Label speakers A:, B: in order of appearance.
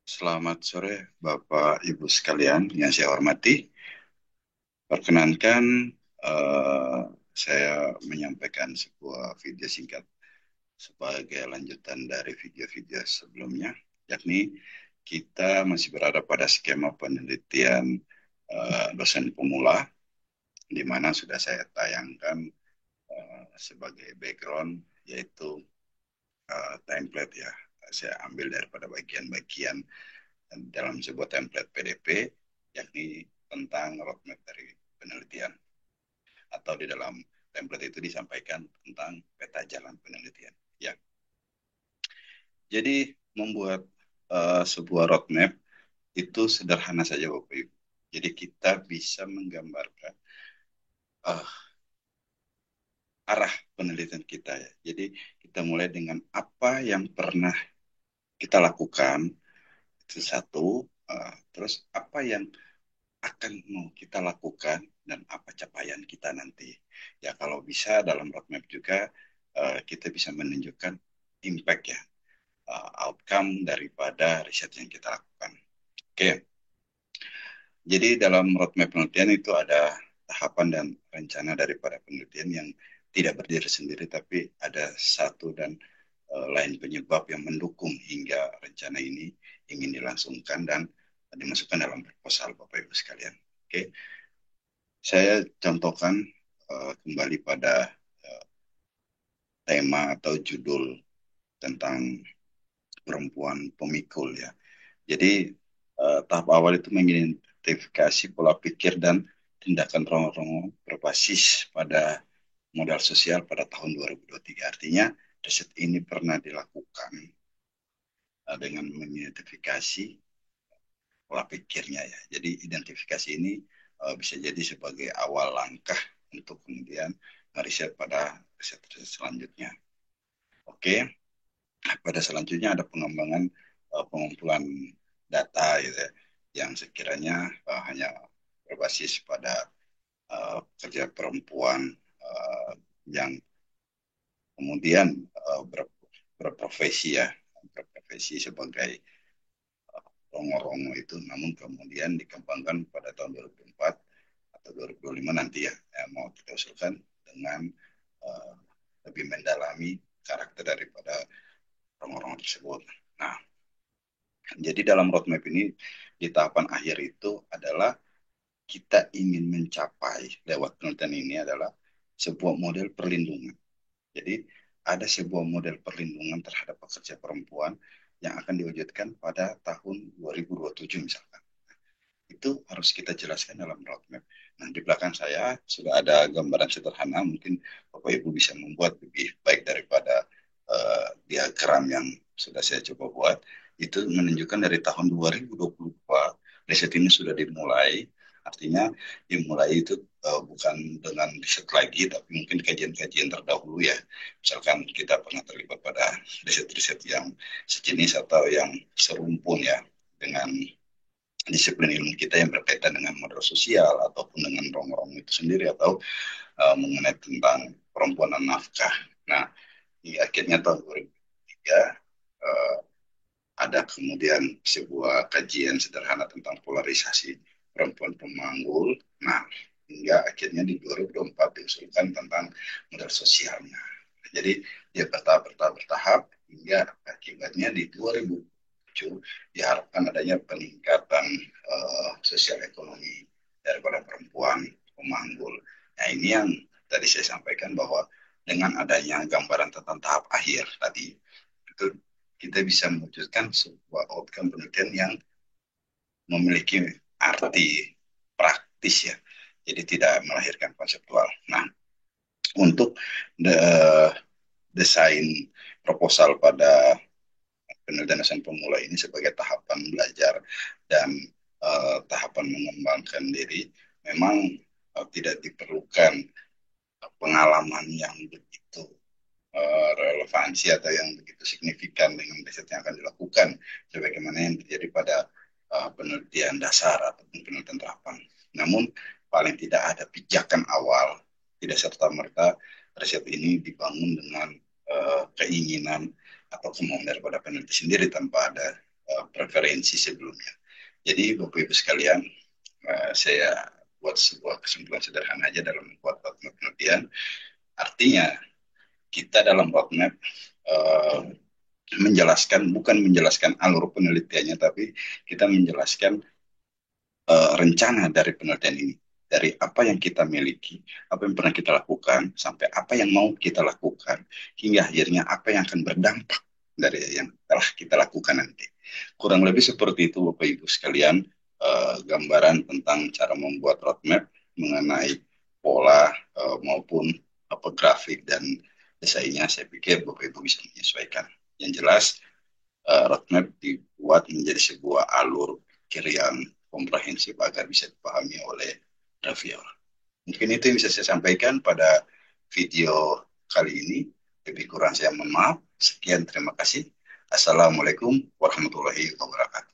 A: Selamat sore, Bapak Ibu sekalian yang saya hormati. Perkenankan eh, saya menyampaikan sebuah video singkat sebagai lanjutan dari video-video sebelumnya, yakni kita masih berada pada skema penelitian dosen pemula, di mana sudah saya tayangkan sebagai background, yaitu template ya. Saya ambil daripada bagian-bagian dalam sebuah template PDP, yakni tentang roadmap dari penelitian. Atau di dalam template itu disampaikan tentang peta jalan penelitian. Ya, jadi membuat sebuah roadmap itu sederhana saja Bapak Ibu. Jadi kita bisa menggambarkan uh, arah penelitian kita ya. Jadi kita mulai dengan apa yang pernah kita lakukan, itu satu. Terus apa yang akan mau kita lakukan dan apa capaian kita nanti. Ya kalau bisa dalam roadmap juga kita bisa menunjukkan impact ya, outcome daripada riset yang kita lakukan. Oke, jadi dalam roadmap penelitian itu ada tahapan dan rencana daripada penelitian yang tidak berdiri sendiri, tapi ada satu dan lain penyebab yang mendukung hingga rencana ini ingin dilangsungkan dan dimasukkan dalam proposal Bapak Ibu sekalian. Oke, saya contohkan kembali pada uh, tema atau judul tentang perempuan pemikul ya. Jadi tahap awal itu mengidentifikasi pola pikir dan tindakan Romo-Romo berbasis pada modal sosial pada tahun 2023. Artinya riset ini pernah dilakukan dengan mengidentifikasi pola pikirnya ya. Jadi identifikasi ini bisa jadi sebagai awal langkah untuk kemudian riset pada riset-riset selanjutnya. Oke, pada selanjutnya ada pengembangan pengumpulan data gitu ya, yang sekiranya hanya berbasis pada kerja perempuan yang kemudian berprofesi ya, berprofesi sebagai rongo-rongo itu, namun kemudian dikembangkan pada tahun 2004 atau 2025 nanti ya, mau kita usulkan dengan uh, lebih mendalami karakter daripada rongo-rongo tersebut. Nah, jadi dalam roadmap ini di tahapan akhir itu adalah kita ingin mencapai lewat penelitian ini adalah sebuah model perlindungan. Jadi ada sebuah model perlindungan terhadap pekerja perempuan yang akan diwujudkan pada tahun 2027 misalkan. Itu harus kita jelaskan dalam roadmap. Nah, di belakang saya sudah ada gambaran sederhana, mungkin Bapak Ibu bisa membuat lebih baik daripada diagram yang sudah saya coba buat. Itu menunjukkan dari tahun 2022, riset ini sudah dimulai, artinya dimulai itu bukan dengan riset lagi, tapi mungkin kajian-kajian terdahulu ya. Misalkan kita pernah terlibat pada riset-riset yang sejenis atau yang serumpun ya, dengan disiplin ilmu kita yang berkaitan dengan modal sosial ataupun dengan rong-rong itu sendiri atau mengenai tentang perempuan dan nafkah. Nah, di akhirnya tahun 2003 uh, ada kemudian sebuah kajian sederhana tentang polarisasi perempuan pemanggul. Nah, hingga akhirnya di 2024 diusulkan tentang modal sosialnya. Jadi dia bertahap hingga akibatnya di 2007 diharapkan adanya peningkatan sosial ekonomi daripada perempuan pemanggul. Nah ini yang tadi saya sampaikan bahwa dengan adanya gambaran tentang tahap akhir tadi itu kita bisa mewujudkan sebuah outcome penelitian yang memiliki arti praktis ya. Jadi tidak melahirkan konseptual. Nah, untuk desain proposal pada penelitian dosen pemula ini sebagai tahapan belajar dan tahapan mengembangkan diri, memang tidak diperlukan pengalaman yang begitu relevansi atau yang begitu signifikan dengan riset yang akan dilakukan, sebagaimana yang terjadi pada penelitian dasar ataupun penelitian terapan. Namun paling tidak ada pijakan awal, tidak serta merta riset ini dibangun dengan keinginan atau kemauan daripada peneliti sendiri tanpa ada preferensi sebelumnya. Jadi Bapak Ibu sekalian, saya buat sebuah kesimpulan sederhana aja dalam membuat roadmap penelitian. Artinya kita dalam roadmap uh, menjelaskan, bukan menjelaskan alur penelitiannya, tapi kita menjelaskan rencana dari penelitian ini. Dari apa yang kita miliki, apa yang pernah kita lakukan, sampai apa yang mau kita lakukan, hingga akhirnya apa yang akan berdampak dari yang telah kita lakukan nanti. Kurang lebih seperti itu Bapak Ibu sekalian, gambaran tentang cara membuat roadmap mengenai pola maupun apa grafik dan desainnya. Saya pikir Bapak Ibu bisa menyesuaikan. Yang jelas roadmap dibuat menjadi sebuah alur pikir yang komprehensif agar bisa dipahami oleh reviewer. Mungkin itu yang bisa saya sampaikan pada video kali ini. Lebih kurang saya mohon maaf. Sekian, terima kasih. Assalamualaikum warahmatullahi wabarakatuh.